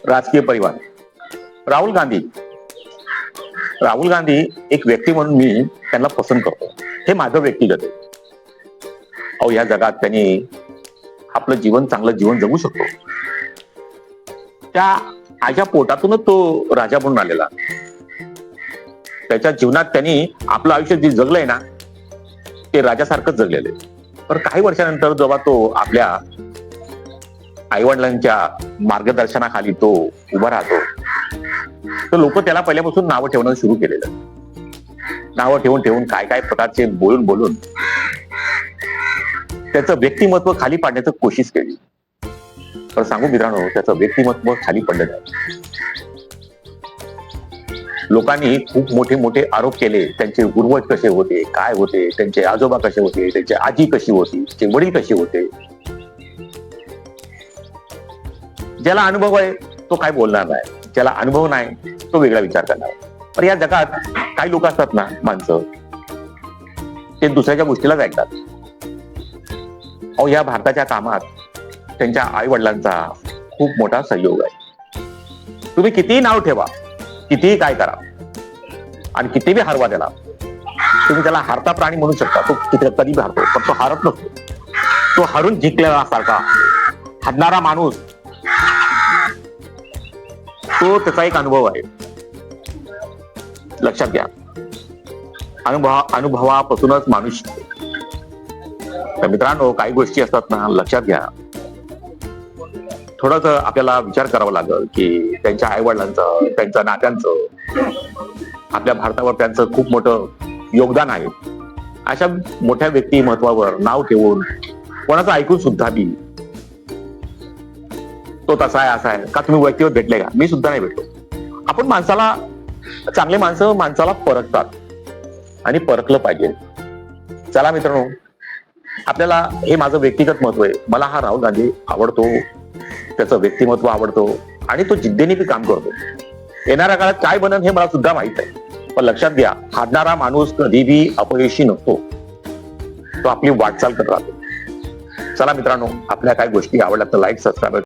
राजकीय परिवार. राहुल गांधी राहुल गांधी एक व्यक्ती म्हणून मी त्यांना पसंत करतो. हे माझं व्यक्तिगत आहे. अहो, या जगात त्यांनी आपलं जीवन चांगलं जीवन जगू शकतो. त्या आईच्या पोटातूनच तो राजा म्हणून आलेला. त्याच्या जीवनात त्यांनी आपलं आयुष्य जे जगलंय ना, ते राजासारखंच जगलेलं आहे. पण काही वर्षानंतर जेव्हा तो आपल्या आईवडिलांच्या मार्गदर्शनाखाली तो उभा राहतो, तर लोक त्याला पहिल्यापासून नावं ठेवणं सुरू केलेलं. नावं ठेवून काय काय प्रकारचे बोलून त्याचं व्यक्तिमत्व खाली पाडण्याचं कोशिश केली. तर सांगू मित्रांनो, त्याचं व्यक्तिमत्व खाली पडलं नाही. लोकांनी खूप मोठे मोठे आरोप केले. त्यांचे पूर्वज कसे होते, काय होते, त्यांचे आजोबा कसे होते, त्यांची आजी कशी होती, त्यांचे वडील कसे होते. ज्याला अनुभव आहे तो काय बोलणार नाही, ज्याला अनुभव नाही तो वेगळा विचार करणार. पण या जगात काही लोक असतात ना, माणसं, ते दुसऱ्याच्या गोष्टीलाच ऐकतात. अहो, या भारताच्या कामात त्यांच्या आई वडिलांचा खूप मोठा सहयोग आहे. तुम्ही कितीही नाव ठेवा, कितीही काय करा आणि किती बी हरवा त्याला, तुम्ही त्याला हारता प्राणी म्हणू शकता. तो कधी हारतो, पण तो हारत नसतो. तो हरून जिंकल्यासारखा हरणारा माणूस, तो त्याचा एक अनुभव आहे. लक्षात घ्या, अनुभवापासूनच माणूस शिकतो. तर मित्रांनो, काही गोष्टी असतात ना, लक्षात घ्या. थोडस आपल्याला विचार करावा लागेल की त्यांच्या आई वडिलांचं, त्यांच्या नात्यांचं, आपल्या भारतावर त्यांचं खूप मोठं योगदान आहे. अशा मोठ्या व्यक्तिमत्वावर नाव ठेवून कोणाचं ऐकून सुद्धा बी तो तसा आहे असा आहे का, तुम्ही व्यक्तीवर भेटले का? मी सुद्धा नाही भेटलो. आपण माणसाला, चांगले माणसं माणसाला परखतात आणि परखलं पाहिजे. चला मित्रांनो, आपल्याला हे माझं व्यक्तिगत महत्व आहे. मला हा राहुल गांधी आवडतो, त्याचं व्यक्तिमत्व आवडतो आणि तो जिद्दीने बी काम करतो. येणाऱ्या काळात काय बनन हे मला सुद्धा माहित आहे. पण लक्षात घ्या, हारणारा माणूस कधीही अपयशी नसतो. तो आपली वाटचाल करत राहतो. चला मित्रांनो, आपल्या काय गोष्टी आवडल्या तर लाईक, सबस्क्राईब